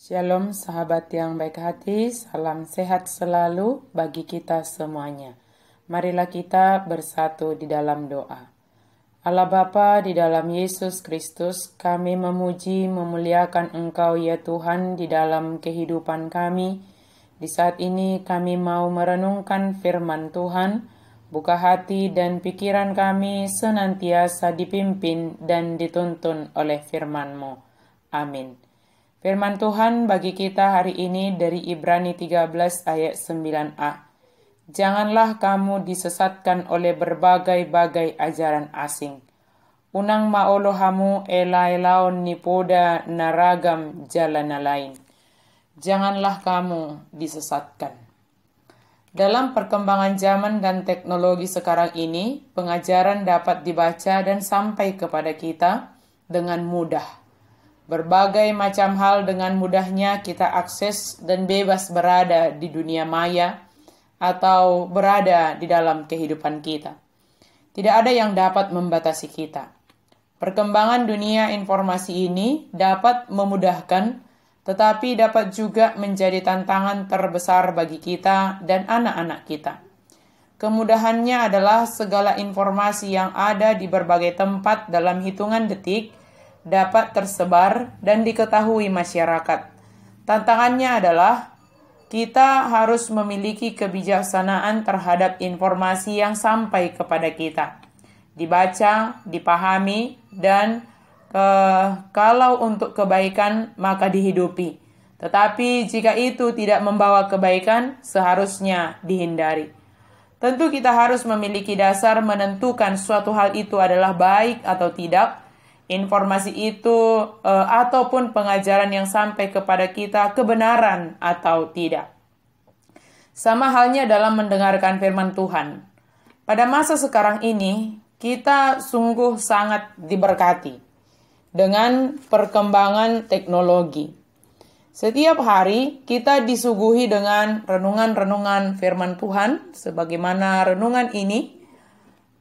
Shalom sahabat yang baik hati, salam sehat selalu bagi kita semuanya. Marilah kita bersatu di dalam doa. Allah Bapa, di dalam Yesus Kristus, kami memuji, memuliakan Engkau ya Tuhan di dalam kehidupan kami. Di saat ini kami mau merenungkan firman Tuhan. Buka hati dan pikiran kami senantiasa dipimpin dan dituntun oleh firman-Mu. Amin. Firman Tuhan bagi kita hari ini dari Ibrani 13 ayat 9a. Janganlah kamu disesatkan oleh berbagai-bagai ajaran asing. Unang maolohamu elai laon nipoda naragam jalana lain. Janganlah kamu disesatkan. Dalam perkembangan zaman dan teknologi sekarang ini, pengajaran dapat dibaca dan sampai kepada kita dengan mudah. Berbagai macam hal dengan mudahnya kita akses dan bebas berada di dunia maya atau berada di dalam kehidupan kita. Tidak ada yang dapat membatasi kita. Perkembangan dunia informasi ini dapat memudahkan, tetapi dapat juga menjadi tantangan terbesar bagi kita dan anak-anak kita. Kemudahannya adalah segala informasi yang ada di berbagai tempat dalam hitungan detik dapat tersebar dan diketahui masyarakat. Tantangannya adalah kita harus memiliki kebijaksanaan terhadap informasi yang sampai kepada kita. Dibaca, dipahami, dan kalau untuk kebaikan maka dihidupi. Tetapi jika itu tidak membawa kebaikan, seharusnya dihindari. Tentu kita harus memiliki dasar menentukan suatu hal itu adalah baik atau tidak. Informasi itu ataupun pengajaran yang sampai kepada kita kebenaran atau tidak. Sama halnya dalam mendengarkan firman Tuhan. Pada masa sekarang ini, kita sungguh sangat diberkati dengan perkembangan teknologi. Setiap hari kita disuguhi dengan renungan-renungan firman Tuhan, sebagaimana renungan ini.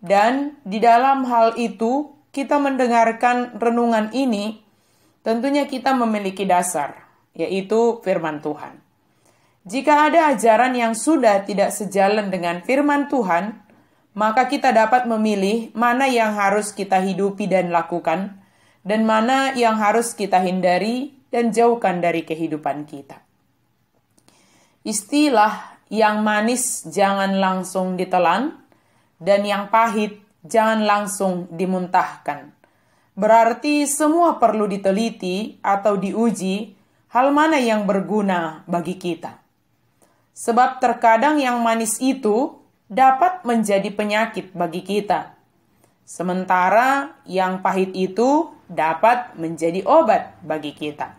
Dan di dalam hal itu, kita mendengarkan renungan ini, tentunya kita memiliki dasar, yaitu firman Tuhan. Jika ada ajaran yang sudah tidak sejalan dengan firman Tuhan, maka kita dapat memilih mana yang harus kita hidupi dan lakukan, dan mana yang harus kita hindari dan jauhkan dari kehidupan kita. Istilah yang manis jangan langsung ditelan, dan yang pahit jangan langsung dimuntahkan. Berarti semua perlu diteliti atau diuji hal mana yang berguna bagi kita. Sebab terkadang yang manis itu dapat menjadi penyakit bagi kita. Sementara yang pahit itu dapat menjadi obat bagi kita.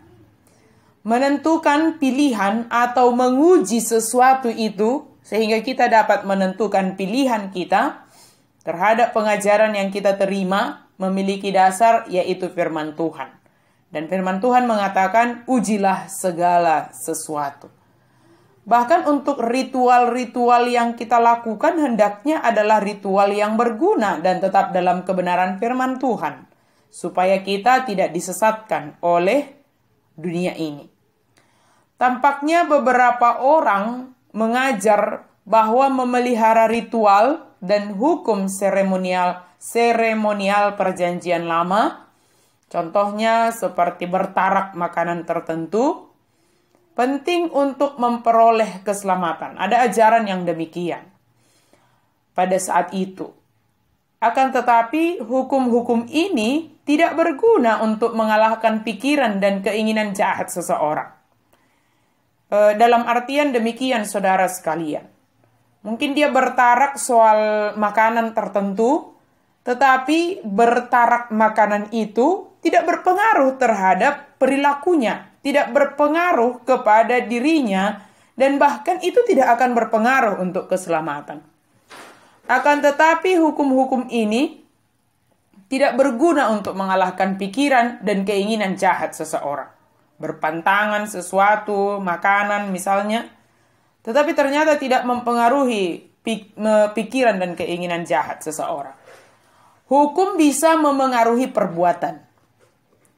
Menentukan pilihan atau menguji sesuatu itu sehingga kita dapat menentukan pilihan kita terhadap pengajaran yang kita terima memiliki dasar yaitu firman Tuhan. Dan firman Tuhan mengatakan, ujilah segala sesuatu. Bahkan untuk ritual-ritual yang kita lakukan hendaknya adalah ritual yang berguna dan tetap dalam kebenaran firman Tuhan. Supaya kita tidak disesatkan oleh dunia ini. Tampaknya beberapa orang mengajar bahwa memelihara ritual dan hukum seremonial perjanjian lama, contohnya seperti bertarak makanan tertentu, penting untuk memperoleh keselamatan. Ada ajaran yang demikian pada saat itu. Akan tetapi hukum-hukum ini tidak berguna untuk mengalahkan pikiran dan keinginan jahat seseorang. Dalam artian demikian saudara sekalian. Mungkin dia bertarak soal makanan tertentu, tetapi bertarak makanan itu tidak berpengaruh terhadap perilakunya, tidak berpengaruh kepada dirinya, dan bahkan itu tidak akan berpengaruh untuk keselamatan. Akan tetapi hukum-hukum ini tidak berguna untuk mengalahkan pikiran dan keinginan jahat seseorang. Berpantangan sesuatu, makanan misalnya, tetapi ternyata tidak mempengaruhi pikiran dan keinginan jahat seseorang. Hukum bisa memengaruhi perbuatan,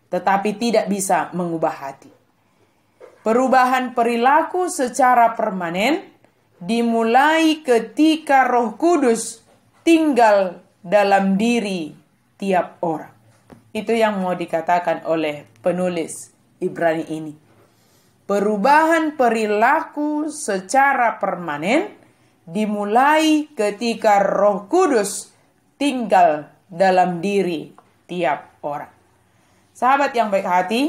tetapi tidak bisa mengubah hati. Perubahan perilaku secara permanen dimulai ketika Roh Kudus tinggal dalam diri tiap orang. Itu yang mau dikatakan oleh penulis Ibrani ini. Perubahan perilaku secara permanen dimulai ketika Roh Kudus tinggal dalam diri tiap orang. Sahabat yang baik hati,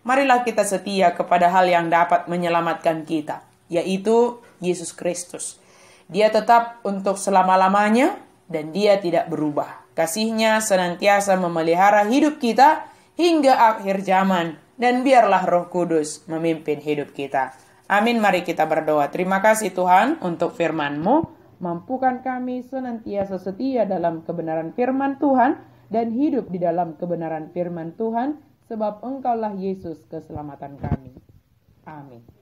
marilah kita setia kepada hal yang dapat menyelamatkan kita, yaitu Yesus Kristus. Dia tetap untuk selama-lamanya dan dia tidak berubah. Kasih-Nya senantiasa memelihara hidup kita hingga akhir zaman. Dan biarlah Roh Kudus memimpin hidup kita. Amin, mari kita berdoa. Terima kasih Tuhan untuk firman-Mu. Mampukan kami senantiasa setia dalam kebenaran firman Tuhan dan hidup di dalam kebenaran firman Tuhan, sebab Engkaulah Yesus keselamatan kami. Amin.